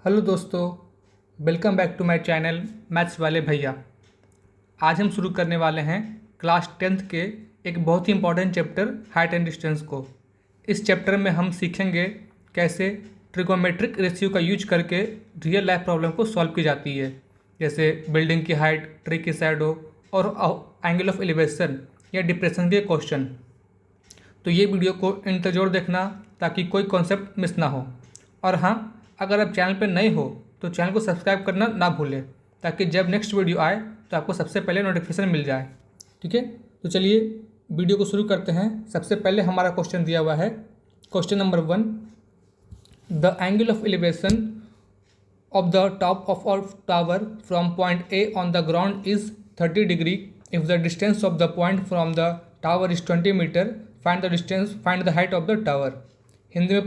Hello दोस्तों, welcome back to my channel maths वाले भैया। आज हम शुरू करने वाले हैं क्लास 10th के एक बहुत ही important chapter height and distance को। इस चैप्टर में हम सीखेंगे कैसे ट्रिगोनोमेट्रिक रेशियो का यूज करके रियल लाइफ प्रॉब्लम को सॉल्व की जाती है, जैसे बिल्डिंग की हाइट, ट्री की शैडो और एंगल ऑफ एलिवेशन या डिप्रेशन के क्वेश्चन। तो ये वीडियो को इन तक जरूर देखना ताकि कोई कॉन्सेप्ट मिस ना हो। और हाँ, अगर आप चैनल पर नए हो तो चैनल को सब्सक्राइब करना ना भूलें ताकि जब नेक्स्ट वीडियो आए तो आपको सबसे पहले नोटिफिकेशन मिल जाए। ठीक है, तो चलिए वीडियो को शुरू करते हैं। सबसे पहले हमारा क्वेश्चन दिया हुआ है, question number 1। The angle of elevation of the top of a tower from point A on the ground is 30 degree if the distance of the point from the tower is 20 meter. Find the height of the tower. Hindi में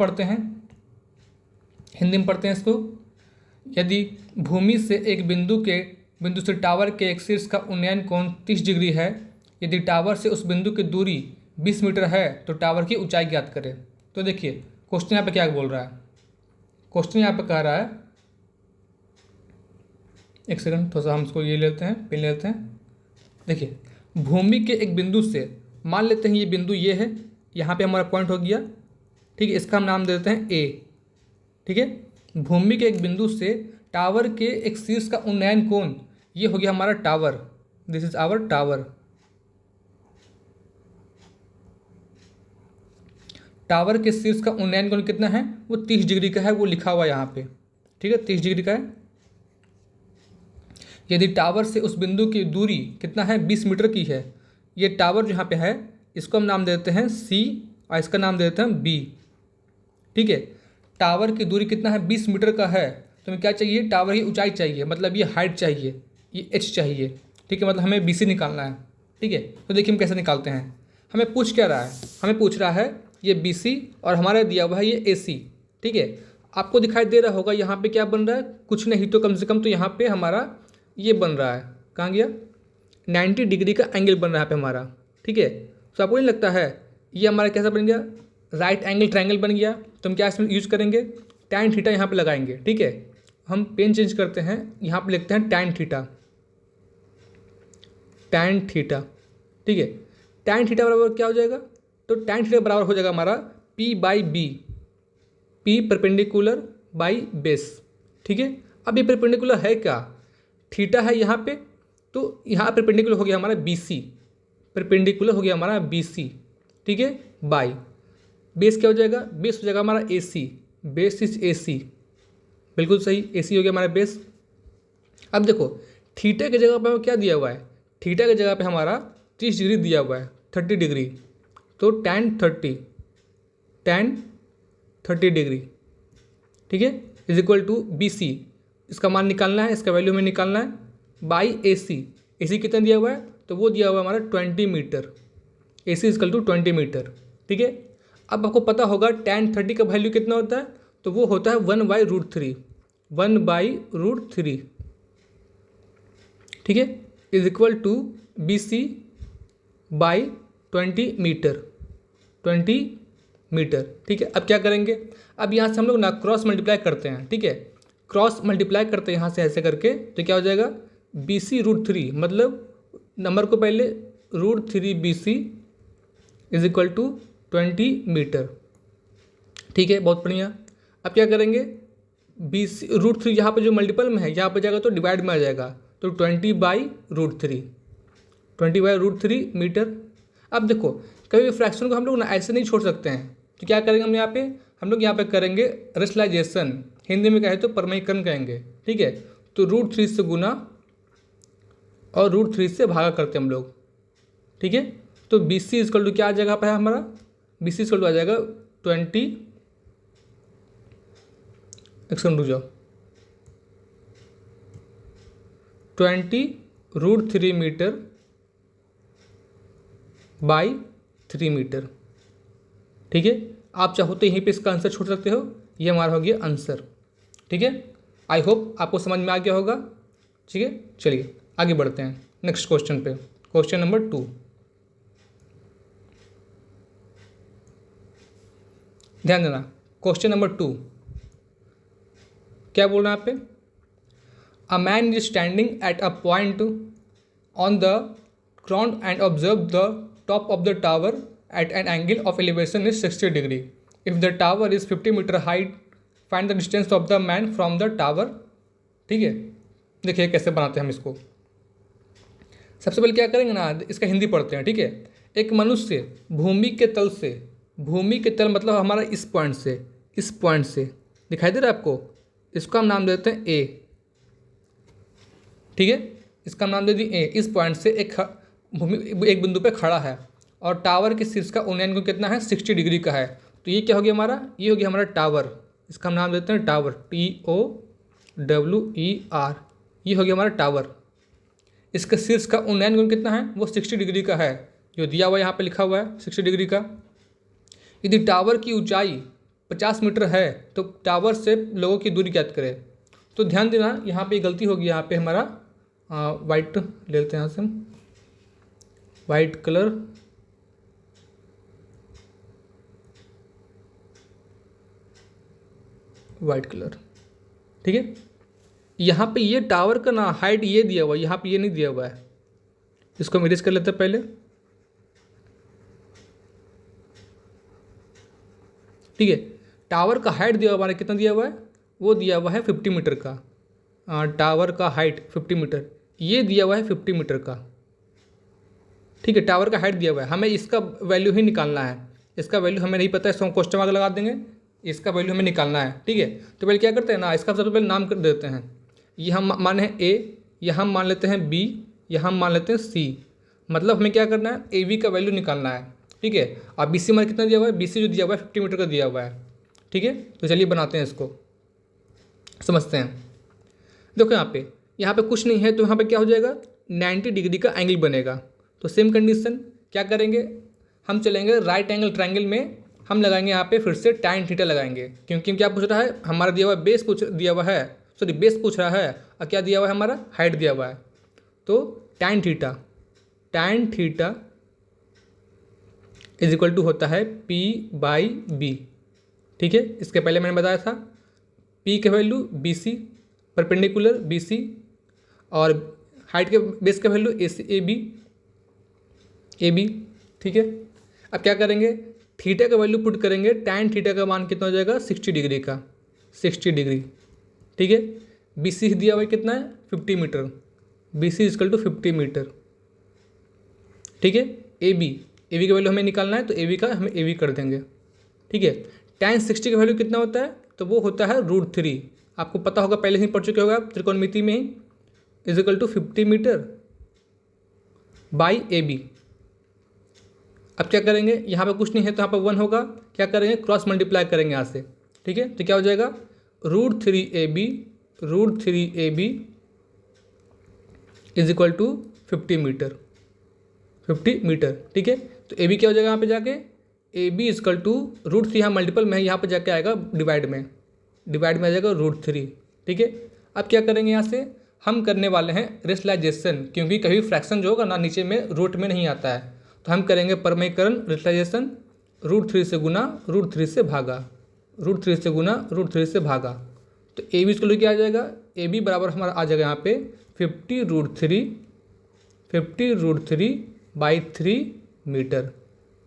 पढ़ते हैं इसको। यदि भूमि से एक बिंदु से tower के एक शीर्ष का उन्नयन कोण 30 डिग्री है, यदि टावर से उस बिंदु की दूरी 20 मीटर है तो टावर की ऊंचाई ज्ञात करें। तो देखिए क्वेश्चन यहाँ पे क्या बोल रहा है। क्वेश्चन यहाँ पे कह रहा है, एक सेकंड थोड़ा सा हम इसको ये लेते हैं, पेन लेते हैं। देखिए भूमि के एक बिंदु से, मान लेते हैं ये बिंदु ये है, यहाँ पे हमारा पॉइंट हो गया। ठीक है, इसका हम नाम दे देते हैं ए। ठीक है, भूमि के एक बिंदु से टावर के एक शीर्ष का उन्नयन कोण, ये हो गया हमारा tower. This is our tower. Tower के शीर्ष का उन्नयन कोण कितना है? वो 30 डिग्री का है, वो लिखा हुआ है यहाँ पे। ठीक है, 30 डिग्री का है। यदि टावर से उस बिंदु की दूरी कितना है? 20 मीटर की है। ये टावर जो यहाँ पे है इसको हम नाम देते हैं सी और इसका नाम दे देते हैं बी। ठीक है, टावर की दूरी कितना है? 20 मीटर का है। तो हमें क्या चाहिए? टावर की ऊंचाई चाहिए, मतलब ये हाइट चाहिए, ये एच चाहिए। ठीक है, मतलब हमें बी सी निकालना है। ठीक है, तो देखिए हम कैसे निकालते हैं। हमें पूछ क्या रहा है? हमें पूछ रहा है ये बी सी और हमारा दिया हुआ है ये ए सी। ठीक है, आपको दिखाई दे रहा होगा यहाँ पे क्या बन रहा है? कुछ नहीं तो कम से कम तो यहाँ पे हमारा ये बन रहा है, कहाँ गया? 90 डिग्री का एंगल बन रहा है यहाँ पे हमारा। ठीक है, तो आपको नहीं लगता है ये हमारा कैसा बन गया? राइट एंगल ट्रायंगल बन गया। तो हम क्या इसमें यूज करेंगे? टैन थीटा यहाँ पे लगाएंगे। ठीक है, हम पेन चेंज करते हैं, यहाँ पे लिखते हैं टैन थीटा। टैन थीटा, ठीक है, टैन थीटा बराबर क्या हो जाएगा? तो टैन थीटा बराबर हो जाएगा हमारा P by B, P perpendicular by base. ठीक है, अब ये परपेंडिकुलर है क्या? थीटा है यहाँ पे, तो यहाँ परपेंडिकुलर हो गया हमारा बी सी, परपेंडिकुलर हो गया हमारा बी सी। ठीक है, बाई बेस क्या हो जाएगा? बेस हो जाएगा हमारा ए सी, बेस इज ए सी। बिल्कुल सही, ए सी हो गया हमारा बेस। अब देखो थीटा की जगह पे क्या दिया हुआ है? थीटा की जगह पे हमारा 30 डिग्री दिया हुआ है, 30 डिग्री। तो टैन 30 डिग्री, ठीक है, is equal to B C. इसका मान निकालना है, इसका वैल्यू में निकालना है, बाई ए सी। ए सी कितना दिया हुआ है? तो वो दिया हुआ है हमारा 20 metre. A C is equal to 20 metre. ठीक है, अब आपको पता होगा टैन 30 का वैल्यू कितना होता है? तो वो होता है 1/√3, 1/√3। ठीक है, is equal to B C by 20 metre, 20 metre. ठीक है, अब क्या करेंगे? अब यहाँ से हम लोग ना क्रॉस मल्टीप्लाई करते हैं। ठीक है, क्रॉस मल्टीप्लाई करते हैं यहाँ से ऐसे करके, तो क्या हो जाएगा? BC√3, मतलब नंबर को पहले √3 BC is equal to 20 metre. ठीक है, बहुत बढ़िया। अब क्या करेंगे? BC√3 यहाँ पे जो मल्टीपल में है यहाँ पे जाएगा तो डिवाइड में आ जाएगा, तो 20/√3, 20/√3 मीटर। अब देखो कभी भी फ्रैक्शन को हम लोग ना ऐसे नहीं छोड़ सकते हैं, तो क्या करेंगे हम लोग यहाँ पे करेंगे रेशनलाइजेशन, हिंदी में कहे तो परमयीकरण कहेंगे। ठीक है, तो √3 से गुना और √3 से भागा करते हैं हम लोग। ठीक है, तो बी सी इजकल टू क्या आ जाएगा पे हमारा? बी सी इजकल टू आ जाएगा 20, एक्सकल टू जाओ, 20√3 मीटर बाई 3 मीटर। ठीक है, आप चाहो तो यहीं पे इसका आंसर छोड़ सकते हो, ये हमारा हो गया आंसर। ठीक है, आई होप आपको समझ में आ गया होगा। ठीक है, चलिए आगे बढ़ते हैं नेक्स्ट क्वेश्चन पे। क्वेश्चन नंबर 2, ध्यान देना। क्वेश्चन नंबर 2, क्या बोल रहा है यहाँ पे? A man is standing at a point on the ground and observe the top of the tower at an angle of elevation is 60 degree. If the tower is 50 metre height, find the distance of the man from the tower. ठीक है, देखिए कैसे बनाते हैं हम इसको. सबसे पहले क्या करेंगे ना, इसका हिंदी पढ़ते हैं. ठीक है, एक मनुष्य भूमि के तल से, भूमि के तल मतलब हमारा इस पॉइंट से दिखाई दे रहा है आपको, इसको हम नाम देते हैं ए. ठीक है, इसका नाम दे दी ए. इस पॉइंट से एक बिंदु पे खड़ा है और टावर के शीर्ष का उन्नयन कोण कितना है? 60 डिग्री का है. तो ये क्या हो गया हमारा? ये हो गया हमारा टावर. इसका हम नाम देते हैं टावर, TOWER. ये हो गया हमारा टावर. इसके शीर्ष का उन्नयन कोण कितना है? वो 60 डिग्री का है, जो दिया हुआ यहाँ पे लिखा हुआ है 60 डिग्री का. यदि टावर की ऊंचाई 50 मीटर है तो टावर से लोगों की दूरी ज्ञात करें. तो ध्यान देना, यहाँ पे गलती होगी. यहाँ पे हमारा वाइट ले लेते हैं, यहाँ से हम वाइट कलर. White colour. ठीक है, यहाँ पे ये टावर का ना हाइट ये दिया हुआ है, यहाँ पे ये नहीं दिया हुआ है. इसको हम इरेज कर लेते हैं पहले. ठीक है, टावर का हाइट दिया हुआ है, कितना दिया हुआ है? वो दिया हुआ है 50 मीटर का. टावर का हाइट 50 मीटर, ये दिया हुआ है 50 मीटर का. ठीक है, टावर का हाइट दिया हुआ है, हमें इसका वैल्यू ही निकालना है. इसका वैल्यू हमें नहीं पता है, इसको हम क्वेश्चन मार्क लगा देंगे. इसका वैल्यू हमें निकालना है. ठीक है, तो पहले क्या करते हैं ना, इसका सबसे पहले नाम कर देते हैं. ये हम माने हैं ए, यहाँ हम मान लेते हैं बी, यहाँ हम मान लेते हैं सी. मतलब हमें क्या करना है? ए बी का वैल्यू निकालना है. ठीक है, और बी सी हमारा कितना दिया हुआ है? बी सी जो दिया हुआ है 50 मीटर का दिया हुआ है. ठीक है, तो चलिए बनाते हैं इसको, समझते हैं. देखो यहाँ पे कुछ नहीं है, तो यहाँ पे क्या हो जाएगा? 90 डिग्री का एंगल बनेगा. तो सेम कंडीशन क्या करेंगे, हम चलेंगे राइट एंगल ट्रायंगल में, हम लगाएंगे यहाँ पे फिर से tan थीटा लगाएंगे. क्योंकि क्या पूछ रहा है हमारा? दिया हुआ बेस दिया हुआ है, सॉरी बेस पूछ रहा है, और क्या दिया हुआ है? हमारा हाइट दिया हुआ है. तो tan theta is equal to होता है P/B. ठीक है, इसके पहले मैंने बताया था P के वैल्यू BC, परपेंडिकुलर BC, और हाइट के बेस का वैल्यू AB. ठीक है, अब क्या करेंगे? थीटा का वैल्यू पुट करेंगे. tan थीटा का मान कितना हो जाएगा? 60 डिग्री का, 60 डिग्री. ठीक है, BC दिया हुआ है कितना है? 50 metre. BC is equal to 50 metre. ठीक है, AB का वैल्यू हमें निकालना है, तो AB का हम AB कर देंगे. ठीक है, tan 60 का वैल्यू कितना होता है? तो वो होता है √3. आपको पता होगा, पहले ही पढ़ चुके होगा आप त्रिकोणमिति में ही. Is equal to 50 metre by AB. अब क्या करेंगे? यहाँ पे कुछ नहीं है तो यहाँ पे 1 होगा. क्या करेंगे? क्रॉस मल्टीप्लाई करेंगे यहाँ से. ठीक है, तो क्या हो जाएगा? √3AB is equal to 50 metre. ठीक है, तो AB क्या हो जाएगा यहाँ पे जाके? AB इजकल टू √3, यहाँ मल्टीपल में है, यहाँ पे जाके आएगा डिवाइड में आ जाएगा √3. ठीक है, अब क्या करेंगे? यहाँ से हम करने वाले हैं रेशनलाइजेशन, क्योंकि कभी फ्रैक्शन जो होगा ना नीचे में रूट में नहीं आता है. तो हम करेंगे परमीकरण, रेशनलाइजेशन. √3 से गुना, √3 से भागा, √3 से गुना, √3 से भागा. तो AB इसको क्या आ जाएगा? AB बराबर हमारा आ जाएगा यहाँ पे 50√3 बाई 3 मीटर,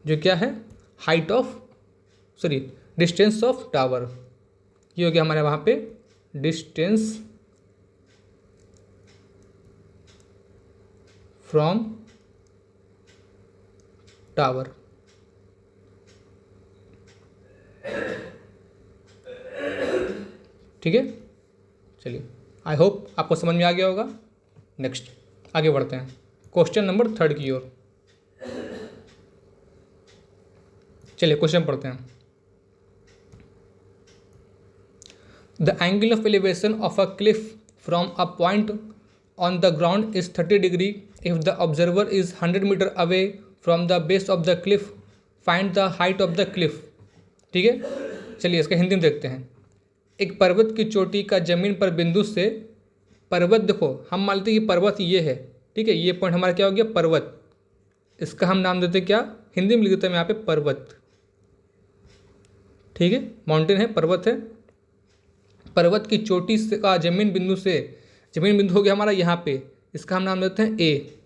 जो क्या है? Height of, sorry distance of tower. ये हो गया हमारे वहाँ पे डिस्टेंस फ्रॉम टावर. ठीक है, चलिए आई होप आपको समझ में आ गया होगा. नेक्स्ट आगे बढ़ते हैं क्वेश्चन नंबर 3 की ओर. चलिए क्वेश्चन पढ़ते हैं. The angle of elevation of a cliff from a point on the ground is 30 degree if the observer is 100 metre away from the base of the cliff. Find the height of the cliff. ठीक है, चलिए इसका हिंदी में देखते हैं. एक पर्वत की चोटी का जमीन पर बिंदु से, पर्वत देखो हम मानते हैं कि पर्वत ये है. ठीक है, ये पॉइंट हमारा क्या हो गया? पर्वत. इसका हम नाम देते क्या? हिंदी में लिख देते हैं यहाँ पे पर्वत. ठीक है, माउंटेन है, पर्वत है. पर्वत की चोटी से का जमीन बिंदु हो गया हमारा यहाँ पे, इसका हम नाम देते हैं ए।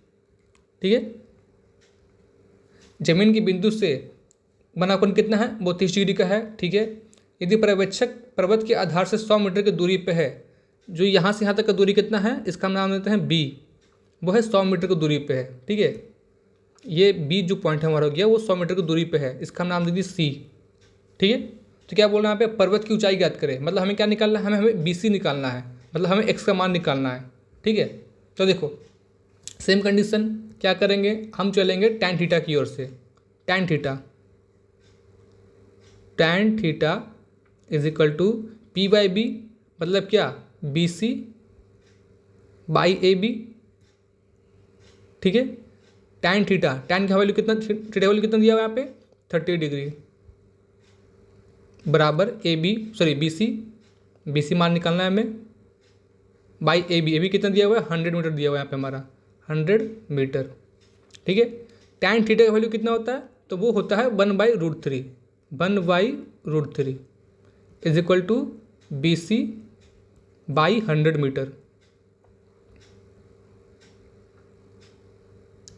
ठीक है, जमीन के बिंदु से बना कोण कितना है, वो 30 डिग्री का है। ठीक है, यदि पर्यवेक्षक पर्वत के आधार से 100 मीटर की दूरी पे है, जो यहाँ से यहाँ तक का दूरी कितना है, इसका हम नाम देते हैं बी, वो है 100 मीटर की दूरी पे है। ठीक है, ये बी जो पॉइंट हमारा हो गया वो 100 मीटर की दूरी पे है, इसका हम नाम दे दिए सी। ठीक है, तो क्या बोल रहे हैं यहाँ पे, पर्वत की ऊंचाई ज्ञात करें, मतलब हमें क्या निकालना है, हमें बी सी निकालना है, मतलब हमें एक्स का मान निकालना है। ठीक है, तो देखो सेम कंडीशन क्या करेंगे, हम चलेंगे टैन थीटा की ओर से। Tan theta is equal to P by B, मतलब क्या, B C by A B. ठीक है, टैन का वैल्यू कितना, थीटा वैल्यू कितना दिया हुआ है यहाँ पे 30 डिग्री, बराबर बी सी मान निकालना है हमें, बाई ए बी कितना दिया हुआ है 100 मीटर दिया हुआ है यहाँ पे हमारा 100 मीटर। ठीक है, टैन थीटा का वैल्यू कितना होता है, तो वो होता है 1/√3 is equal to B C by 100 metre,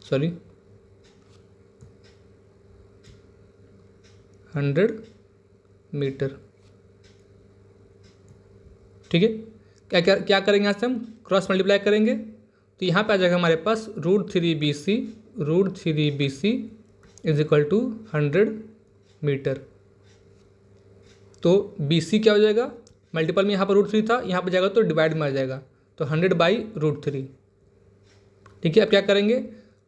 sorry 100 metre. ठीक है, क्या करेंगे, यहाँ से हम क्रॉस मल्टीप्लाई करेंगे, तो यहाँ पे आ जाएगा हमारे पास √3 B C is equal to 100 metre. तो बी सी क्या हो जाएगा, मल्टीपल में यहाँ पर √3 था, यहाँ पर जाएगा तो डिवाइड में आ जाएगा, तो 100/√3। ठीक है, अब क्या करेंगे,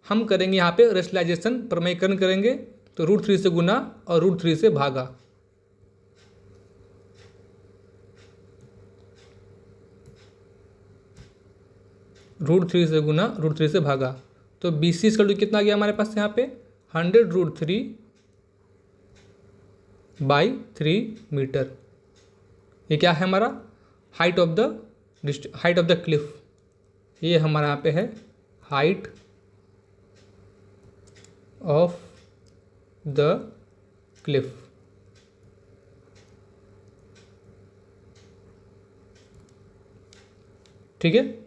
हम करेंगे यहाँ पे रेशनलाइजेशन, प्रमेयकरण करेंगे, तो √3 से गुना और √3 से भागा। √3 से गुना √3 से भागा, तो बी सी इसका कितना आ गया हमारे पास यहाँ पे 100√3/3 मीटर। ये क्या है हमारा हाइट ऑफ द क्लिफ, ये हमारा यहाँ पे है हाइट ऑफ द क्लिफ। ठीक है,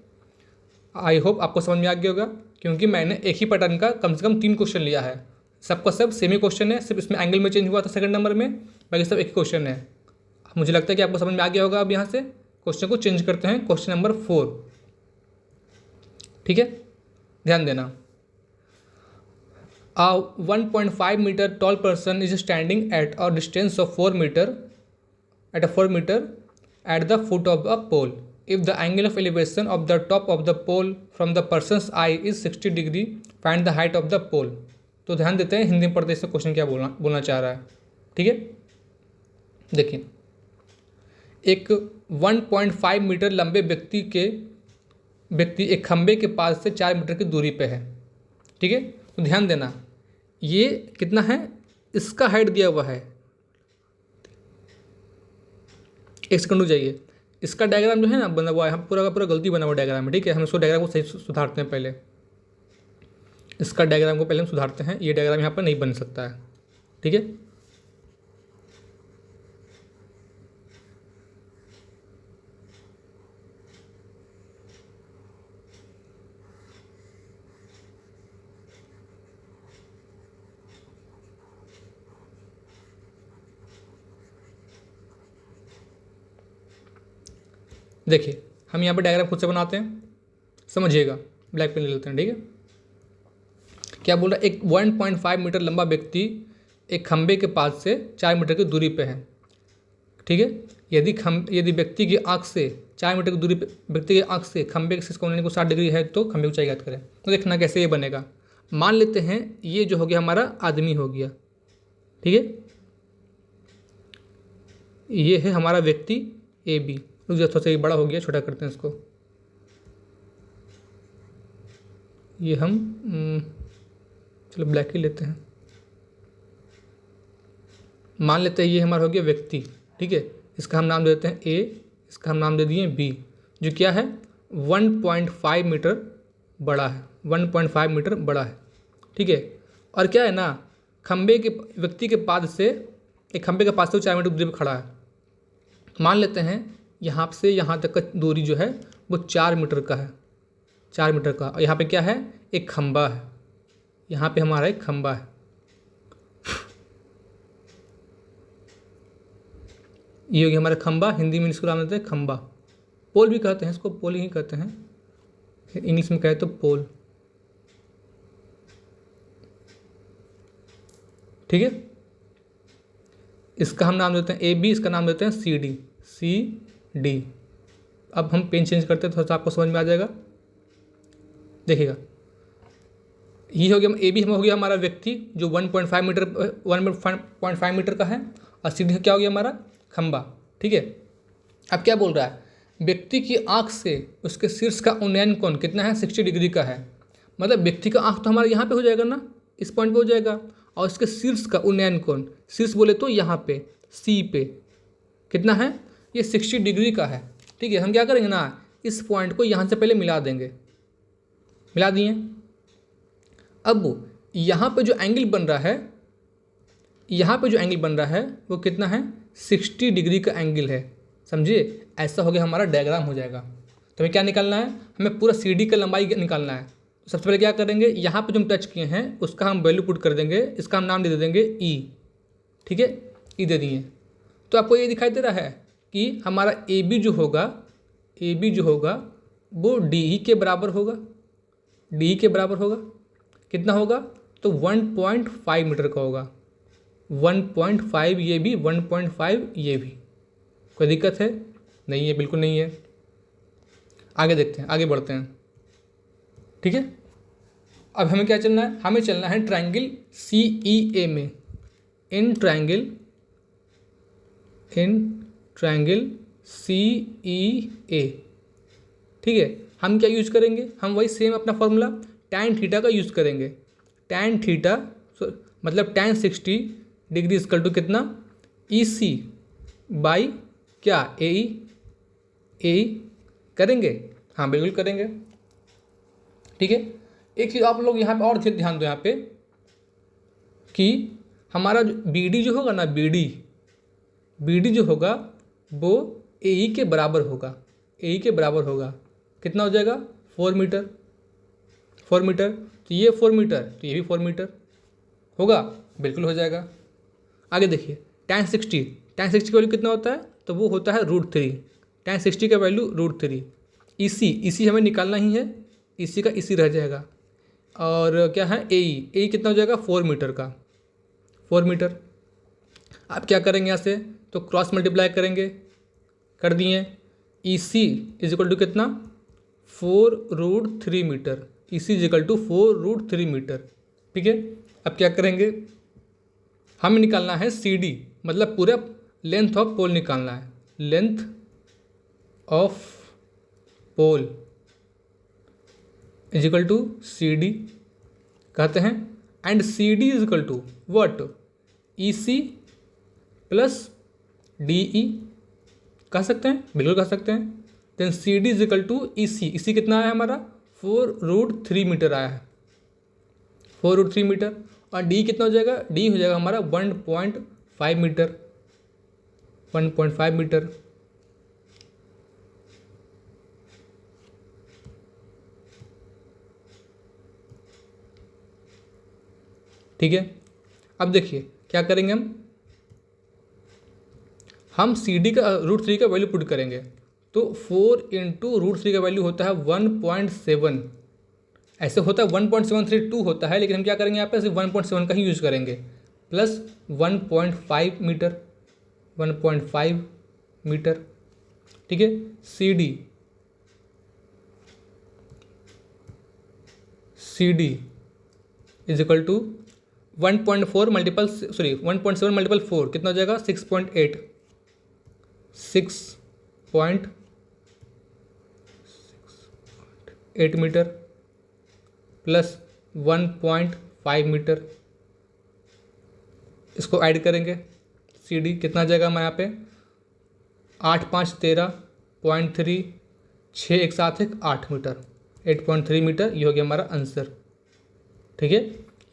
आई होप आपको समझ में आ गया होगा, क्योंकि मैंने एक ही पैटर्न का कम से कम 3 क्वेश्चन लिया है, सबका सब सेम ही क्वेश्चन है, सिर्फ इसमें एंगल में चेंज हुआ था सेकंड नंबर में, बाकी सब एक ही क्वेश्चन है। मुझे लगता है कि आपको समझ में आ गया होगा। अब यहाँ से क्वेश्चन को चेंज करते हैं, क्वेश्चन नंबर 4। ठीक है, ध्यान देना। A 1.5 meter tall person is standing at a distance of 4 meter at the foot of a pole. If the angle of elevation of the top of the pole from the person's eye is 60 degree, find the height of the pole. तो ध्यान देते हैं हिंदी में पढ़ते इससे question क्या बोलना चाह रहा है। ठीक है, देखिए एक 1.5 मीटर लंबे व्यक्ति एक खंबे के पास से 4 मीटर की दूरी पे है। ठीक है, तो ध्यान देना ये कितना है, इसका हाइट दिया हुआ है, एक सेकंड रुक जाइए, इसका डायग्राम जो है ना बना हुआ है, पूरा का पूरा गलती बना हुआ डायग्राम है। ठीक है, हम इसको डायग्राम को सही सुधारते हैं, पहले इसका डायग्राम को पहले हम सुधारते हैं, ये डायग्राम यहाँ पर नहीं बन सकता है। ठीक है, देखिए हम यहाँ पर डायग्राम खुद से बनाते हैं, समझिएगा, ब्लैक पेन ले लेते हैं। ठीक है, क्या बोल रहा है, एक 1.5 मीटर लंबा व्यक्ति एक खंबे के पास से 4 मीटर की दूरी पे है। ठीक है, यदि व्यक्ति की आंख से 4 मीटर की दूरी पे व्यक्ति की आंख से खंबे के कोने को 60 डिग्री है, तो खंबे की ऊंचाई ज्ञात करें। तो देखना कैसे ये बनेगा। मान लेते हैं ये जो हो गया हमारा आदमी हो गया। ठीक है, ये है हमारा व्यक्ति ए बी। थोड़ा सा ये बड़ा हो गया, छोटा करते हैं इसको। ये हम चलो ब्लैक ही लेते हैं। मान लेते हैं ये हमारा हो गया व्यक्ति। ठीक है, इसका हम नाम दे देते हैं ए, इसका हम नाम दे दिए बी, जो क्या है 1.5 मीटर बड़ा है, 1.5 मीटर बड़ा है। ठीक है, और क्या है ना, व्यक्ति के पास से एक खंबे के पास से 4 मीटर दूरी पर खड़ा है। मान लेते हैं यहाँ से यहाँ तक का दूरी जो है वो 4 मीटर का है, 4 मीटर का। और यहाँ पे क्या है, एक खंबा है, यहाँ पे हमारा एक खंबा है। ये हो गया हमारा खंबा, हिंदी में इसको नाम देते हैं खंबा, पोल भी कहते हैं इसको, पोल ही कहते हैं, इंग्लिश में कहे तो पोल। ठीक है, इसका हम नाम देते हैं ए बी, इसका नाम देते हैं सी डी, सी डी। अब हम पेन चेंज करते हैं, थोड़ा सा आपको समझ में आ जाएगा। देखिएगा, ये हो गया ए बी, हो गया हमारा व्यक्ति जो 1.5 मीटर का है, और सी डी क्या हो गया हमारा खंबा। ठीक है, अब क्या बोल रहा है, व्यक्ति की आंख से उसके शीर्ष का उन्नयन कोण कितना है, 60 डिग्री का है। मतलब व्यक्ति का आंख तो हमारा यहाँ पे हो जाएगा ना, इस पॉइंट पे हो जाएगा, और इसके शीर्ष का उन्नयन कोण, शीर्ष बोले तो यहाँ पे सी पे कितना है, ये 60 डिग्री का है। ठीक है, हम क्या करेंगे ना, इस पॉइंट को यहाँ से पहले मिला देंगे, मिला दिए। अब यहाँ पे जो एंगल बन रहा है, यहाँ पे जो एंगल बन रहा है वो कितना है, 60 डिग्री का एंगल है। समझिए, ऐसा हो गया हमारा डायग्राम हो जाएगा। तो हमें क्या निकालना है, हमें पूरा सी डी का लंबाई निकालना है। तो सबसे पहले क्या करेंगे, यहाँ पे जो हम टच किए हैं उसका हम वैल्यू पुट कर देंगे, इसका हम नाम दे देंगे ई। ठीक है, ई दे दिए। तो आपको ये दिखाई दे रहा है कि हमारा ए बी जो होगा, ए बी जो होगा वो डी ई के बराबर होगा, डी ई के बराबर होगा। कितना होगा, तो 1.5 मीटर का होगा, 1.5 ये भी, 1.5 ये भी। कोई दिक्कत है, नहीं है, बिल्कुल नहीं है। आगे देखते हैं, आगे बढ़ते हैं। ठीक है, अब हमें क्या चलना है, हमें चलना है ट्रायंगल सी ई ए में, इन ट्रायंगल सी ई ए। ठीक है, हम क्या यूज करेंगे, हम वही सेम अपना फॉर्मूला tan थीटा का यूज़ करेंगे। tan थीटा मतलब tan 60 डिग्री इक्वल टू कितना, ई सी बाई क्या, ए ई करेंगे, हाँ बिल्कुल करेंगे। ठीक है, एक चीज़ आप लोग यहाँ पे और ध्यान दो, यहाँ पे कि हमारा जो बी डी जो होगा ना, बी डी जो होगा वो ए ई के बराबर होगा, ए ई के बराबर होगा। कितना हो जाएगा, 4 मीटर, 4 मीटर। तो ये 4 मीटर, तो ये भी 4 मीटर होगा, बिल्कुल हो जाएगा। आगे देखिए, tan 60 की वैल्यू कितना होता है, तो वो होता है √3, tan 60 का वैल्यू √3। इसी हमें निकालना ही है, इसी का इसी रह जाएगा। और क्या है, ए कितना हो जाएगा, 4 मीटर का, 4 मीटर। आप क्या करेंगे यहाँ से, तो क्रॉस मल्टीप्लाई करेंगे, कर दिए। E C is equal to कितना, 4√3 metre, E C is equal to 4√3 metre. ठीक है, अब क्या करेंगे, हमें निकालना है सी डी, मतलब पूरा लेंथ ऑफ पोल निकालना है, length of pole is equal to C D कहते हैं। And C D is equal to what, E C plus D E कह सकते हैं, बिल्कुल कह सकते हैं। Then C D is equal to E C कितना आया हमारा, 4√3 मीटर आया है, 4√3 मीटर। और डी कितना हो जाएगा, डी हो जाएगा हमारा 1.5 मीटर, 1.5 मीटर। ठीक है, अब देखिए क्या करेंगे, हम सी डी का √3 का वैल्यू पुट करेंगे, तो 4 × √3 का वैल्यू होता है 1.7, ऐसे होता है 1.732 होता है, लेकिन हम क्या करेंगे यहाँ पे सिर्फ 1.7 का ही यूज़ करेंगे, प्लस 1.5 मीटर, 1.5 मीटर। ठीक है, C D is equal to 1.7 multiple 4 कितना हो जाएगा, 6.8 मीटर प्लस 1.5 मीटर। इसको ऐड करेंगे, सी डी कितना आ जाएगा हमारे यहाँ पे, 8 5 13.3, 6 एक साथ 8 मीटर, 8.3 मीटर। ये हो गया हमारा आंसर। ठीक है,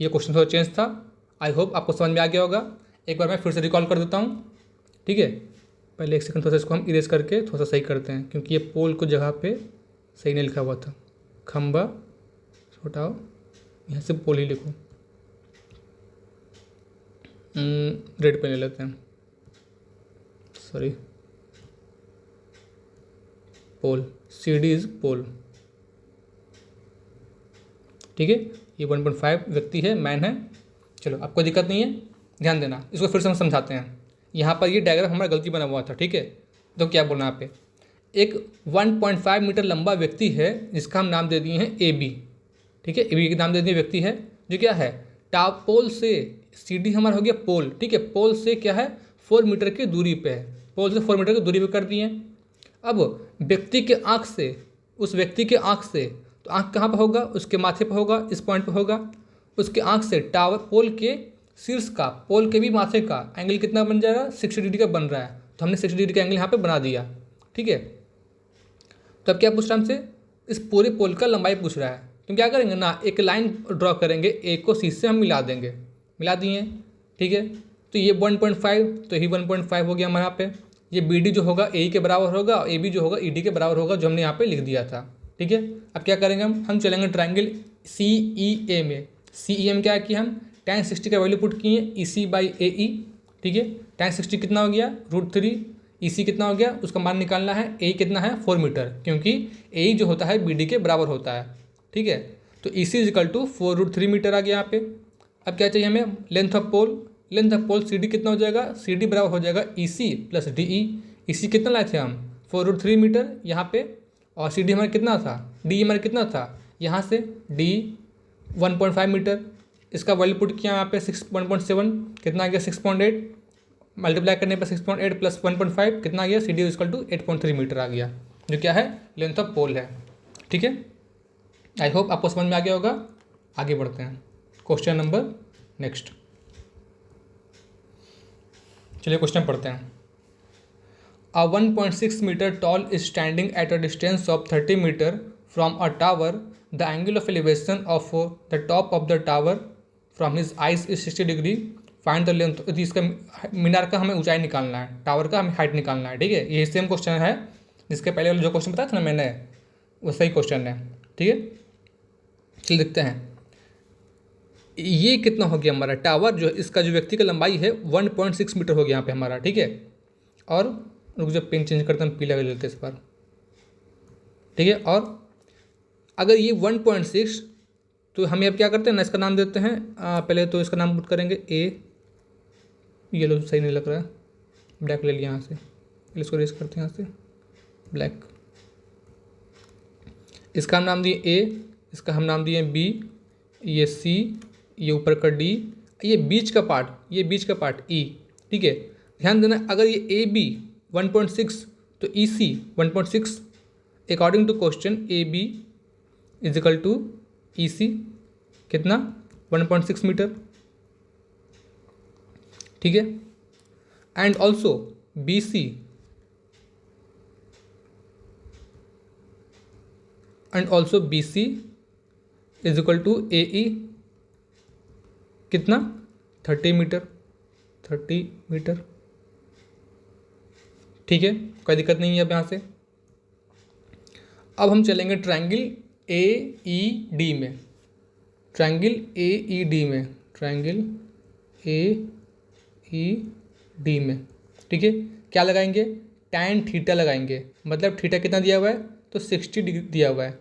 ये क्वेश्चन थोड़ा चेंज था, आई होप आपको समझ में आ गया होगा। एक बार मैं फिर से रिकॉल कर देता हूँ। ठीक है, पहले एक सेकंड थोड़ा सा इसको हम इरेज करके थोड़ा सा सही करते हैं, क्योंकि ये पोल को जगह पे सही नहीं लिखा हुआ था। खंबा हटाओ, यहाँ से पोल ही लिखो। रेड पे ले लेते हैं, sorry, pole, CD is pole. ठीक है, ये 1.5 व्यक्ति है, मैन है। चलो, आपको दिक्कत नहीं है, ध्यान देना। इसको फिर से हम समझाते हैं। यहाँ पर ये डायग्राम हमारा गलती बना हुआ था। ठीक है, तो क्या बोलना यहाँ पे, एक 1.5 मीटर लंबा व्यक्ति है जिसका हम नाम दे दिए हैं AB। ठीक है, AB का नाम दे दिए व्यक्ति है जो क्या है, टॉप पोल से, CD हमारा हो गया पोल। ठीक है, पोल से क्या है, 4 मीटर की दूरी पे है, पोल से 4 मीटर की दूरी पे कर दिए। अब व्यक्ति के आँख से, उस व्यक्ति के आँख से, तो आँख कहाँ पर होगा, उसके माथे पर होगा, इस पॉइंट पर होगा। उसके आँख से टावर पोल के शीर्ष का, पोल के भी माथे का एंगल कितना बन जाएगा, 60 डिग्री का बन रहा है। तो हमने 60 डिग्री का एंगल यहाँ पे बना दिया। ठीक है, तो अब क्या पूछ रहा है हमसे, इस पूरे पोल का लंबाई पूछ रहा है। तो क्या करेंगे ना, एक लाइन ड्रॉ करेंगे, ए को सी से हम मिला देंगे, मिला दिए। ठीक है, तो ये 1.5, तो यही 1.5 हो गया हमारे यहाँ पे। ये BD जो होगा AE के बराबर होगा, और AB जो होगा ED के बराबर होगा, जो हमने यहाँ पे लिख दिया था। ठीक है, अब क्या करेंगे, हम चलेंगे ट्रायंगल CEA में। CEA में क्या किया, हम tan 60 का वैल्यू पुट किए, EC/AE। ठीक है, tan 60 कितना हो गया, √3। EC कितना हो गया, उसका मान निकालना है। AE कितना है, 4 मीटर, क्योंकि AE जो होता है BD के बराबर होता है। ठीक है, तो EC = 4√3 मीटर आ गया यहाँ पे। अब क्या चाहिए हमें, length of pole. Length of pole CD कितना हो जाएगा, CD बराबर हो जाएगा EC + DE। EC कितना लाए थे हम, 4√3 मीटर यहाँ पे, और CD हमारा कितना था, DE हमारा कितना था, यहाँ से DE 1.5 मीटर। इसका वैल्यू पुट किया यहाँ पे 1.7, कितना आ गया 6.8, मल्टीप्लाई करने पर 6.8 + 1.5 कितना आ गया, CD = 8.3 मीटर आ गया, जो क्या है, लेंथ ऑफ पोल है। ठीक है, आई होप आपको समझ में आ गया होगा। आगे बढ़ते हैं, क्वेश्चन नंबर नेक्स्ट। चलिए क्वेश्चन पढ़ते हैं। A 1.6 meter tall is standing at a distance of 30 meter from a tower. The angle of elevation of the top of the tower from his eyes is 60 degree. Find the length. इसका मीनार का हमें ऊंचाई निकालना है, tower का हमें height निकालना है। ठीक है, ये सेम क्वेश्चन है जिसके पहले वाला जो क्वेश्चन बताया था ना मैंने, वो सही क्वेश्चन है। ठीक है, चलिए देखते हैं ये कितना हो गया हमारा टावर, जो इसका जो व्यक्ति का लंबाई है 1.6 मीटर हो गया यहाँ पे हमारा। ठीक है, और रुक जाओ, पेन चेंज करते हैं, पीला कर लेते हैं इस बार। ठीक है, और अगर ये 1.6, तो हमें अब क्या करते हैं ना, इसका नाम देते हैं, पहले तो इसका नाम पुट करेंगे A। ये लो, सही नहीं लग रहा है, ब्लैक ले लिया यहाँ से, इसको रेस करते हैं यहाँ से, ब्लैक। इसका हम नाम दिए A, इसका हम नाम दिए B, ये C, ये ऊपर का D, ये बीच का पार्ट, ये बीच का पार्ट E। ठीक है, ध्यान देना, अगर ये AB 1.6 तो EC 1.6। According to question AB = EC कितना, 1.6 मीटर। ठीक है, एंड ऑल्सो BC = AE कितना, 30 मीटर, 30 मीटर। ठीक है, कोई दिक्कत नहीं है अब यहाँ से। अब हम चलेंगे ट्रायंगल AED में, ट्रायंगल AED में, ट्रायंगल AED में। ठीक है, क्या लगाएंगे, tan थीटा लगाएंगे, मतलब थीटा कितना दिया हुआ है, तो 60 डिग्री दिया हुआ है।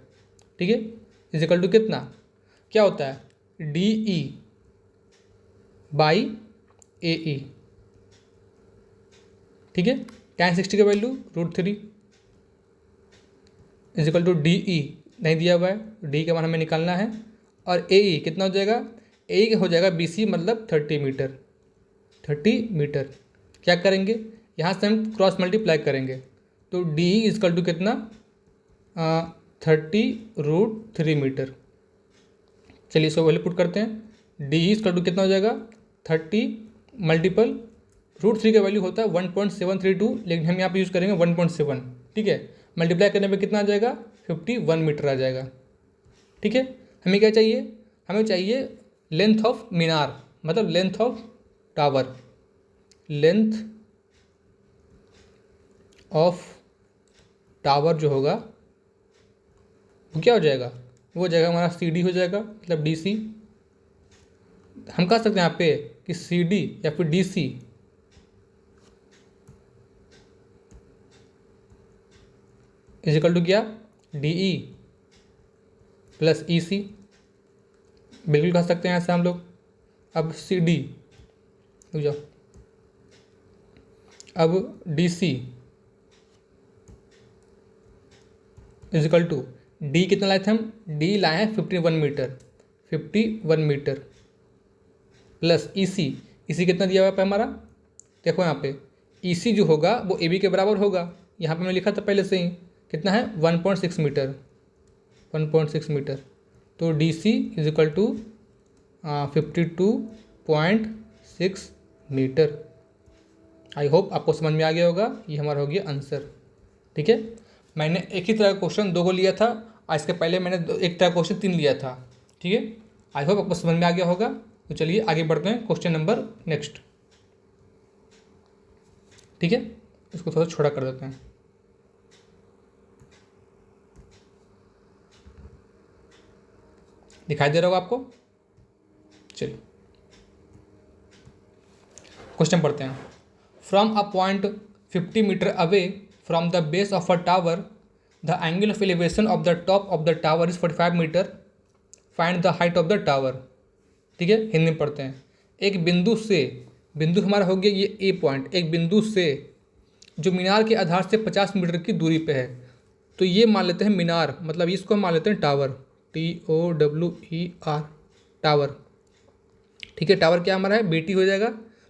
ठीक है, = कितना, क्या होता है, DE/AE। ठीक है, tan 60 का वैल्यू √3 = DE नहीं दिया हुआ है, D का मान हमें निकालना है, और AE कितना हो जाएगा, AE हो जाएगा BC मतलब 30 मीटर, 30 मीटर। क्या करेंगे, यहाँ से हम क्रॉस मल्टीप्लाई करेंगे, तो DE = कितना, 30√3 मीटर। चलिए इसको वैल्यू पुट करते हैं, DE = कितना हो जाएगा, 30 मल्टीपल √3 का वैल्यू होता है 1.732, लेकिन हम यहाँ पे यूज़ करेंगे 1.7। ठीक है, मल्टीप्लाई करने पे कितना आ जाएगा, 51 मीटर आ जाएगा। ठीक है, हमें क्या चाहिए, हमें चाहिए लेंथ ऑफ मीनार, मतलब length of tower, length of tower जो होगा वो क्या हो जाएगा, वो हो जाएगा हमारा सी डी हो जाएगा, मतलब डी सी। हम कह सकते हैं यहाँ पे कि सी डी या फिर D C is equal to क्या, D E plus E C, बिल्कुल कह सकते हैं ऐसा हम लोग। अब सी डी रुक जाओ, अब D C is equal to D कितना लाए थे हम, डी लाए हैं 51 metre, 51 metre plus E C कितना दिया हुआ है हमारा, देखो यहाँ पे ई सी जो होगा वो ए बी के बराबर होगा, यहाँ पे मैं लिखा था पहले से ही, कितना है 1.6 मीटर, 1.6 मीटर। तो D C is equal to 52.6 metre. I hope आपको समझ में आ गया होगा, ये हमारा हो गया आंसर। ठीक है, मैंने एक ही तरह का क्वेश्चन 2 को लिया था और इसके पहले मैंने एक तरह का क्वेश्चन 3 लिया था। ठीक है, आई होप आपको समझ में आ गया होगा। तो चलिए आगे बढ़ते हैं, क्वेश्चन नंबर नेक्स्ट। ठीक है, इसको थोड़ा छोटा कर देते हैं। दिखाई दे रहा होगा आपको, चलिए क्वेश्चन पढ़ते हैं। From a point 50 metre away from the base of a tower the angle of elevation of the top of the tower is 45 metre, find the height of the tower. ठीक है, हिंदी में पढ़ते हैं। एक बिंदु से, बिंदु हमारा हो गया ये ए पॉइंट, एक बिंदु से जो मीनार के आधार से 50 मीटर की दूरी पे है, तो ये मान लेते हैं मीनार, मतलब इसको हम मान लेते हैं टावर, TOWER, टावर। ठीक है, टावर क्या हमारा है, BT हो जाएगा,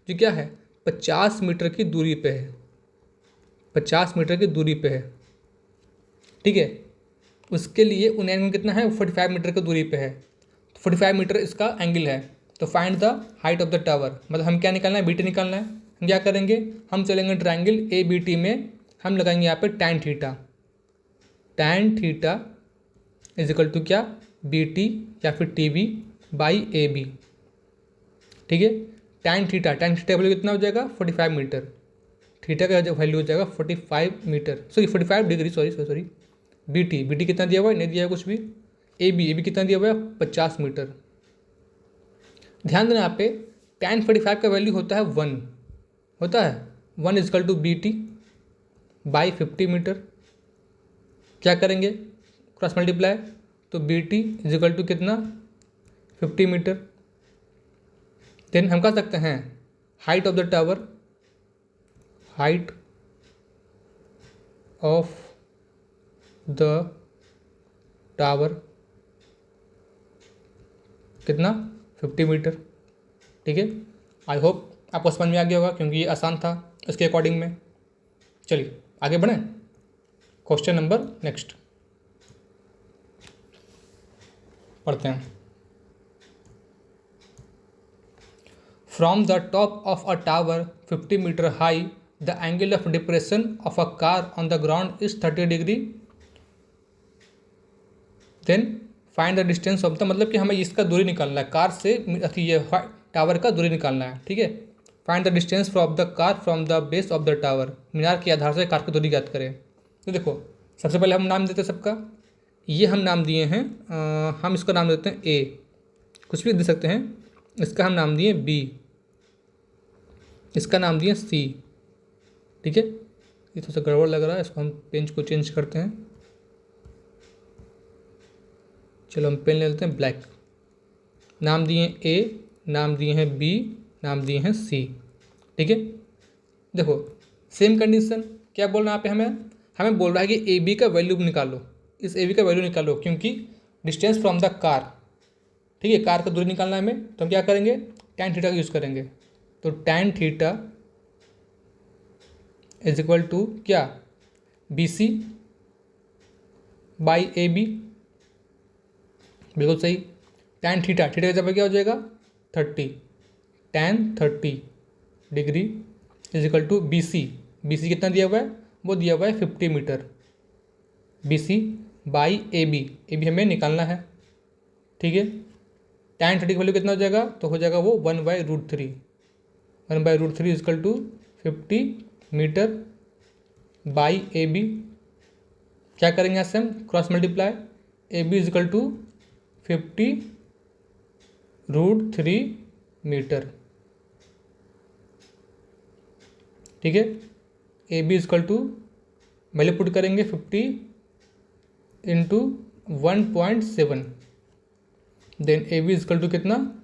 जो क्या है 50 मीटर की दूरी पे है, 50 मीटर की दूरी पे है। ठीक है, उसके लिए उन एंगल कितना है, 45 मीटर की दूरी पे है, 45 मीटर इसका एंगल है। तो find the height of the tower, मतलब हम क्या निकालना है, BT निकालना है। हम क्या करेंगे, हम चलेंगे ट्रायंगल ABT में, हम लगाएंगे यहाँ पे tan theta, tan theta is equal to क्या, BT या फिर TB बाई AB। ठीक है, tan थीटा वैल्यू कितना हो जाएगा 45 मीटर, थीटा का वैल्यू हो जाएगा 45 metre, sorry 45 degree, sorry BT कितना दिया हुआ है, नहीं दिया है कुछ भी। AB कितना दिया हुआ है 50 मीटर। ध्यान देना यहाँ पे tan 45 का वैल्यू होता है 1, होता है 1 is equal to BT by 50 metre. क्या करेंगे, क्रॉस मल्टीप्लाई, तो BT इज इक्वल टू कितना 50 मीटर। देन हम कह सकते हैं height of the tower, height of the tower कितना 50 मीटर। ठीक है, आई होप आपको समझ में आ गया होगा, क्योंकि ये आसान था इसके अकॉर्डिंग में। चलिए आगे बढ़ें, क्वेश्चन नंबर नेक्स्ट पढ़ते हैं। From the top of a tower 50 metre high the angle of depression of a car on the ground is 30 degree, then find the distance of the, मतलब कि हमें इसका दूरी निकालना है, कार से ये टावर का दूरी निकालना है। ठीक है, find the distance from the car from the base of the tower, मीनार के आधार से कार की दूरी ज्ञात करें। तो देखो सबसे पहले हम नाम देते हैं सबका, ये हम नाम दिए हैं, हम इसका नाम देते हैं A, कुछ भी दे सकते हैं। इसका हम नाम दिए B, इसका नाम दिए C। ठीक है, ये थोड़ा सा गड़बड़ लग रहा है, इसको हम पेन को चेंज करते हैं। चलो हम पेन ले लेते हैं ब्लैक। नाम दिए A, नाम दिए हैं B, नाम दिए हैं C। ठीक है, देखो सेम कंडीशन, क्या बोल रहा है यहाँ पे, हमें बोल रहा है कि AB का वैल्यू निकालो, इस AB का वैल्यू निकालो, क्योंकि डिस्टेंस फ्रॉम द कार, ठीक है, कार का दूरी निकालना है हमें। तो हम क्या करेंगे, tan थीटा का यूज़ करेंगे। तो tan theta is equal to क्या, BC बाई AB, बिल्कुल सही। tan थीटा की जगह क्या हो जाएगा 30, tan 30 degree is equal to BC कितना दिया हुआ है, वो दिया हुआ है 50 मीटर, BC बाई AB हमें निकालना है। ठीक है, tan 30 की वैल्यू कितना हो जाएगा, तो हो जाएगा वो 1/√3, 1/√3 is equal to 50 metre by A B, क्या करेंगे यहाँ से हम cross multiply, A B is equal to 50√3 metre, ठीक है। A B is equal to value put करेंगे 50 into 1.7, then A B is equal to कितना,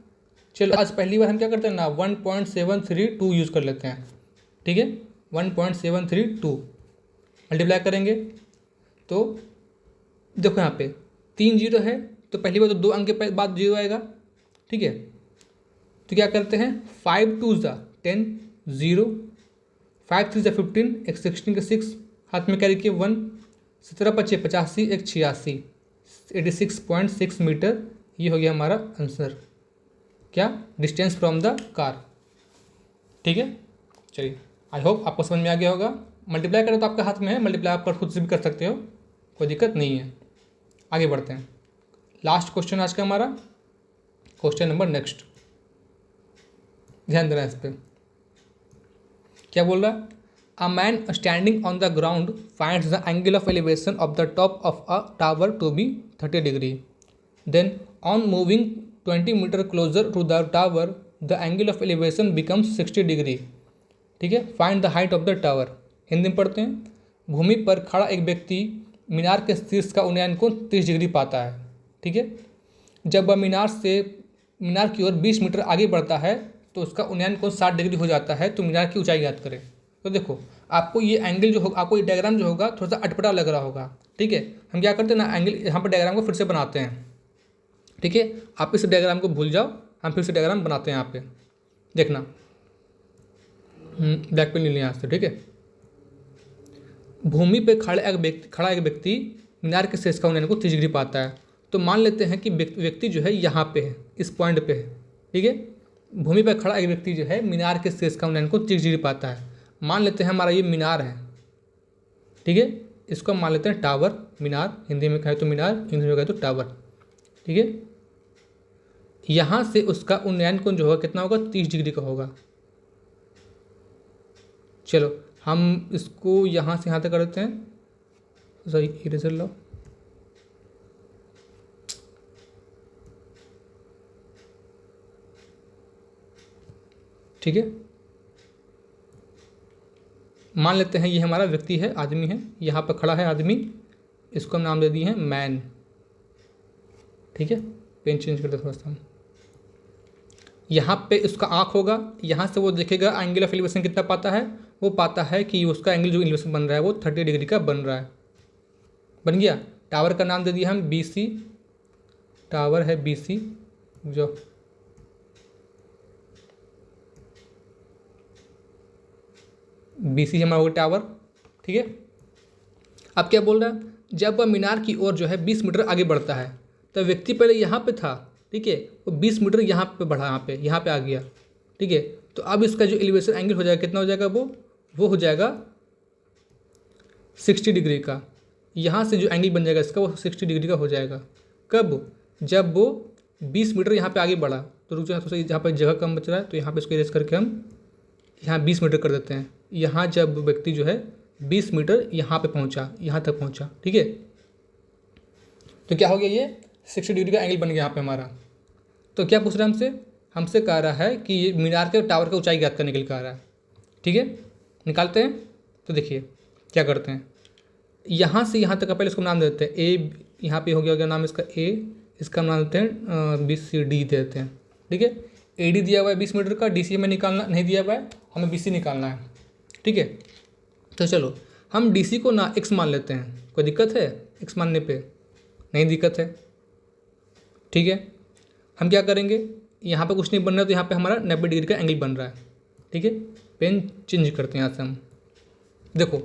चलो आज पहली बार हम क्या करते हैं ना 1.732 यूज़ कर लेते हैं, ठीक है। 1.732 मल्टीप्लाई करेंगे तो देखो यहाँ पे 3 जीरो है, तो पहली बार तो 2 अंक के बाद जीरो आएगा, ठीक है। तो क्या करते हैं 5 2 ज़ा 10, 0, 5 3 ज़ा 15, एक 16 का 6, हाथ में कैरी किए 1, 17 पच्चीस 85, एक 86, 86.6 मीटर, ये हो गया हमारा आंसर, क्या डिस्टेंस फ्रॉम द कार, ठीक है। चलिए आई होप आपको समझ में आ गया होगा। मल्टीप्लाई करें तो आपके हाथ में है, मल्टीप्लाई आप खुद से भी कर सकते हो, कोई दिक्कत नहीं है। आगे बढ़ते हैं, लास्ट क्वेश्चन आज का हमारा, क्वेश्चन नंबर नेक्स्ट, ध्यान देना इस पर। क्या बोल रहा है, a man standing on the ground finds the angle of elevation of the top of a tower to be 30 degree, then on moving 20 metre closer to the tower the angle of elevation becomes 60 degree, ठीक है। Find the height of the tower, Hindi में पढ़ते हैं। भूमि पर खड़ा एक व्यक्ति मीनार के शीर्ष का उन्नयन कोण 30 डिग्री पाता है, ठीक है। जब वह मीनार की ओर 20 मीटर आगे बढ़ता है तो उसका उन्नयन कोण 60 डिग्री हो जाता है, तो मीनार की ऊंचाई ज्ञात करें। तो देखो आपको ये एंगल जो होगा, आपको ये डायग्राम जो होगा थोड़ा सा अटपटा लग रहा होगा, ठीक है। हम क्या करते हैं ना, एंगल यहाँ पर डायग्राम को फिर से बनाते हैं, ठीक है। आप इस डायग्राम को भूल जाओ, हम फिर से डायग्राम बनाते हैं यहाँ पे, देखना ब्लैक पेन ले लिया यहाँ से, ठीक है। भूमि पे खड़ा एक व्यक्ति मीनार के शीर्ष का उन्नयन को 30 डिग्री पाता है। तो मान लेते हैं कि व्यक्ति जो है यहाँ पे है, इस पॉइंट पे है, ठीक है। भूमि पर खड़ा एक व्यक्ति जो है मीनार के शीर्ष का उन्नयन को 30 डिग्री पाता है। मान लेते हैं हमारा ये मीनार है, ठीक है। इसको मान लेते हैं टावर, मीनार हिंदी में कहे तो मीनार, इंग्लिश में कहे तो टावर, ठीक है। यहाँ से उसका उन्नयन कोण जो होगा कितना होगा, 30 डिग्री का होगा। चलो हम इसको यहाँ से यहाँ तक कर देते हैं, सॉरी इरेजर लो, ठीक है। मान लेते हैं ये हमारा व्यक्ति है, आदमी है, यहाँ पर खड़ा है आदमी, इसको हम नाम दे दिए हैं मैन, ठीक है। पेन चेंज कर दे थोड़ा सा। यहाँ पे उसका आँख होगा, यहाँ से वो देखेगा एंगल ऑफ एलिवेशन कितना पाता है, वो पाता है कि उसका एंगल जो एलिवेशन बन रहा है वो 30 डिग्री का बन रहा है, बन गया। टावर का नाम दे दिया हम BC, टावर है BC, जो BC हमारा होगा टावर, ठीक है। अब क्या बोल रहा है, जब वह मीनार की ओर जो है 20 मीटर आगे बढ़ता है, तो व्यक्ति पहले यहाँ पे था, ठीक है, वो 20 मीटर यहाँ पे बढ़ा, यहाँ पे आ गया, ठीक है। तो अब इसका जो एलिवेशन एंगल हो जाएगा कितना हो जाएगा, वो हो जाएगा 60 डिग्री का। यहाँ से जो एंगल बन जाएगा इसका वो 60 डिग्री का हो जाएगा। कब, जब वो 20 मीटर यहाँ पे आगे बढ़ा। तो रुक जाए, थोड़ा सा यहाँ पर जगह कम बच रहा है, तो यहाँ पे इसको इरेज करके हम यहाँ 20 मीटर कर देते हैं। यहाँ जब व्यक्ति जो है 20 मीटर यहाँ पे पहुँचा, यहाँ तक पहुँचा, ठीक है। तो क्या हो गया, ये 60 डिग्री का एंगल बन गया यहाँ पे हमारा। तो क्या पूछ रहा है हमसे कह रहा है कि ये मीनार के टावर का ऊंचाई ज्ञात करने के लिए कह रहा है, ठीक है। निकालते हैं, तो देखिए क्या करते हैं, यहाँ से यहाँ तक का पहले इसको नाम देते हैं ए, यहाँ पे हो गया नाम इसका ए, इसका नाम देते हैं BCD देते हैं, ठीक है। AD दिया हुआ है 20 मीटर का, DC में निकालना नहीं दिया हुआ है, हमें BC निकालना है, ठीक है। तो चलो हम DC को ना x मान लेते हैं, कोई दिक्कत है x मानने पे, नहीं दिक्कत है, ठीक है। हम क्या करेंगे, यहाँ पे कुछ नहीं बन रहा है, तो यहाँ पे हमारा 90 डिग्री का एंगल बन रहा है, ठीक है। पेन चेंज करते हैं यहाँ से हम, देखो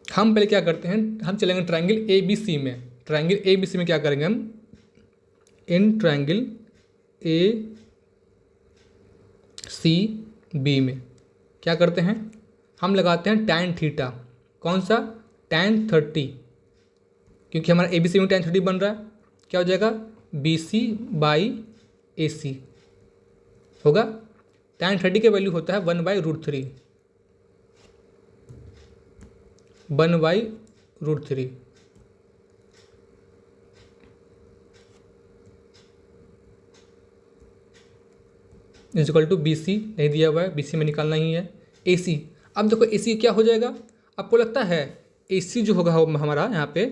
हम पहले क्या करते हैं, हम चलेंगे ट्रायंगल ABC में। ट्रायंगल ABC में क्या करेंगे हम, इन ट्रायंगल ACB में क्या करते हैं, हम लगाते हैं tan थीटा, कौन सा, tan 30, क्योंकि हमारा ABC में tan 30 बन रहा है, क्या हो जाएगा BC/AC होगा। tan 30 की वैल्यू होता है 1/√3, 1/√3 इज इक्वल टू BC नहीं दिया हुआ है, BC में निकालना ही है। AC, अब देखो AC क्या हो जाएगा, आपको लगता है AC जो होगा हमारा यहाँ पे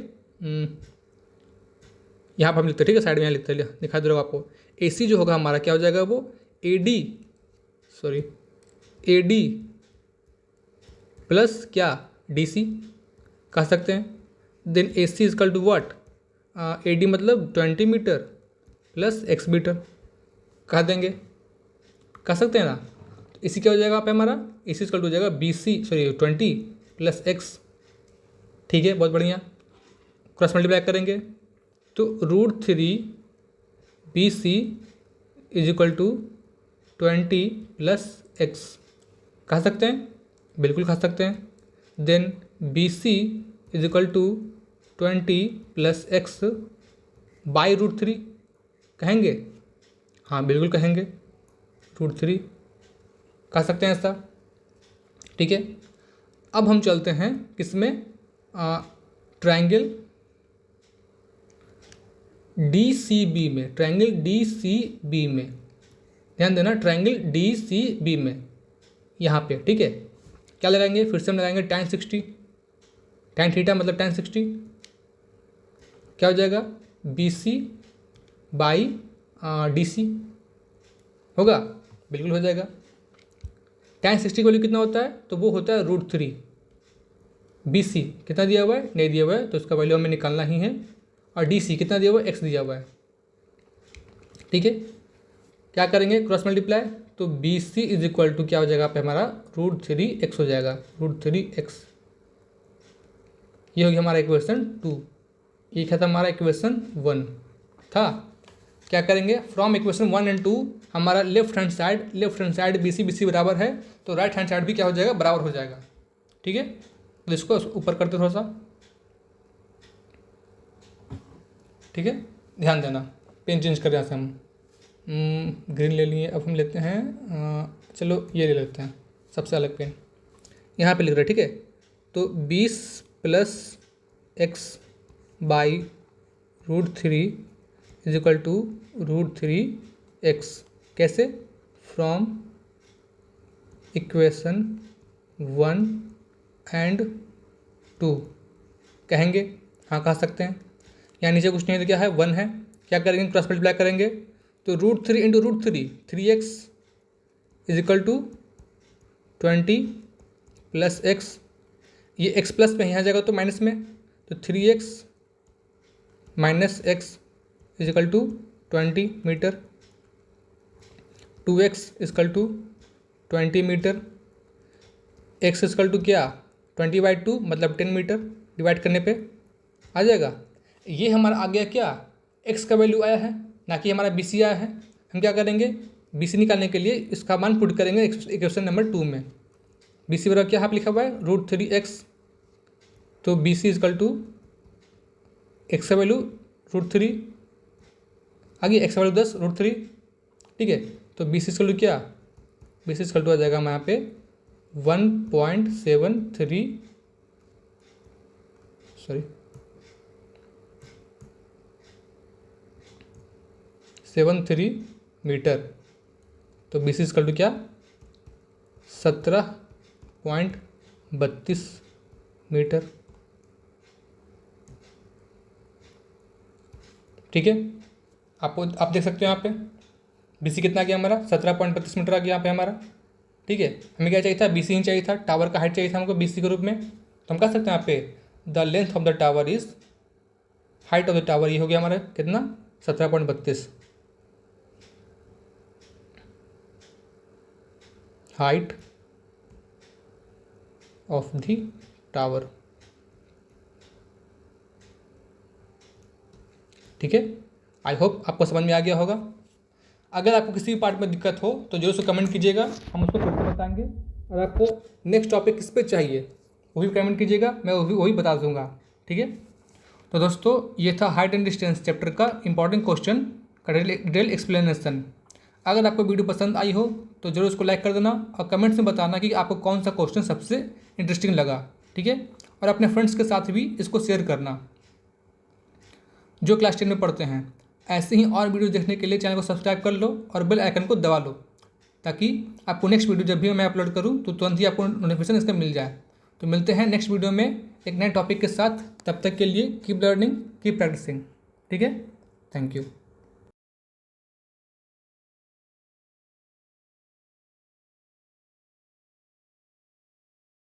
हम लिखते हैं, ठीक है, साइड में यहाँ लिखते हैं, दिखा दे रहा हूँ आपको। AC जो होगा हमारा क्या हो जाएगा, वो AD प्लस क्या DC कह सकते हैं। Then AC is equal to what, AD मतलब 20 मीटर प्लस x मीटर कह देंगे, कह सकते हैं ना। तो इसी क्या हो जाएगा यहाँ पे हमारा, AC इजकल टू हो जाएगा 20 प्लस x, ठीक है, बहुत बढ़िया। क्रॉस मल्टीप्लाई करेंगे तो √3 BC is equal to 20 plus x कह सकते हैं, बिल्कुल कह सकते हैं। Then BC is equal to 20 plus x by √3 कहेंगे, हाँ बिल्कुल कहेंगे, √3 कह सकते हैं ऐसा, ठीक है। अब हम चलते हैं किसमें, ट्रायंगल DCB में, ट्रायंगल DCB में ध्यान देना, ट्रायंगल DCB में यहाँ पे, ठीक है। क्या लगाएंगे, फिर से हम लगाएंगे tan 60, tan थीटा मतलब tan 60, क्या हो जाएगा BC बाई DC होगा, बिल्कुल हो जाएगा। tan 60 का वैल्यू कितना होता है, तो वो होता है √3। BC कितना दिया हुआ है, नहीं दिया हुआ है, तो उसका वैल्यू हमें निकालना ही है। और DC कितना दिया हुआ है, x दिया हुआ है, ठीक है। क्या करेंगे, क्रॉस मल्टीप्लाई, तो BC इज इक्वल टू क्या हो जाएगा पे हमारा √3x हो जाएगा, √3x। ये हो गया हमारा इक्वेशन 2, ये क्या था हमारा इक्वेशन 1 था। क्या करेंगे, फ्रॉम इक्वेशन 1 एंड 2 हमारा लेफ्ट हैंड साइड BC बराबर है, तो राइट हैंड साइड भी क्या हो जाएगा, बराबर हो जाएगा, ठीक है। तो इसको ऊपर करते थोड़ा सा, ठीक है, ध्यान देना। पेन चेंज कर यहाँ से हम ग्रीन ले लिए, अब हम लेते हैं चलो ये ले लेते हैं सबसे अलग पेन, यहाँ पे लिख रहे हैं, ठीक है। तो 20 plus x by √3 is equal to √3x, कैसे, फ्रॉम इक्वेशन 1 एंड 2 कहेंगे, हाँ कह सकते हैं। यहाँ नीचे कुछ नहीं है तो क्या है, 1 है। क्या करेंगे, क्रॉस मल्टीप्लाई करेंगे, तो √3 into √3 3x is equal to 20 plus x, ये x प्लस में यहाँ जाएगा तो माइनस में, तो 3x minus x is equal to 20 metre, 2x is equal to 20 मीटर, x इजकल टू क्या 20/2 मतलब 10 मीटर, डिवाइड करने पे आ जाएगा। ये हमारा आ गया क्या, x का वैल्यू आया है, ना कि हमारा BC आया है। हम क्या करेंगे, BC निकालने के लिए इसका मान पुट करेंगे इक्वेशन नंबर 2 में। BC बराबर क्या यहाँ पे लिखा हुआ है, √3x, तो BC इजकल टू x का वैल्यू √3 आ गया, x का वैल्यू 10 √3, ठीक है। तो BC इजकल टू क्या, BC इजकल टू आ जाएगा यहाँ पे 1.73 मीटर। तो BC इजकल टू क्या 17.32 मीटर, ठीक है। आप देख सकते हो यहाँ पे BC कितना आ गया हमारा 17.32 मीटर आ गया यहाँ पे हमारा, ठीक है। हमें क्या चाहिए था, BC ही चाहिए था, टावर का हाइट चाहिए था हमको BC के रूप में। तो हम कह सकते हैं यहाँ पे the length of the tower is, height of the tower ये हो गया हमारा कितना 17.32, हाइट ऑफ द टावर, ठीक है। आई होप आपको समझ में आ गया होगा। अगर आपको किसी भी पार्ट में दिक्कत हो तो जरूर से कमेंट कीजिएगा, हम उसको फिर से बताएंगे। और आपको नेक्स्ट टॉपिक किस पे चाहिए वो भी कमेंट कीजिएगा, मैं वही बता दूंगा, ठीक है। तो दोस्तों ये था हाइट एंड डिस्टेंस चैप्टर का इंपॉर्टेंट क्वेश्चन का डिटेल एक्सप्लेनेशन। अगर आपको वीडियो पसंद आई हो तो जरूर उसको लाइक कर देना और कमेंट्स में बताना कि आपको कौन सा क्वेश्चन सबसे इंटरेस्टिंग लगा, ठीक है। और अपने फ्रेंड्स के साथ भी इसको शेयर करना जो क्लास 10 में पढ़ते हैं। ऐसे ही और वीडियो देखने के लिए चैनल को सब्सक्राइब कर लो और बेल आइकन को दबा लो, ताकि आपको नेक्स्ट वीडियो जब भी मैं अपलोड करूँ तो तुरंत ही आपको नोटिफिकेशन इसका मिल जाए। तो मिलते हैं नेक्स्ट वीडियो में एक नए टॉपिक के साथ। तब तक के लिए कीप लर्निंग, कीप प्रैक्टिसिंग। ठीक है, थैंक यू।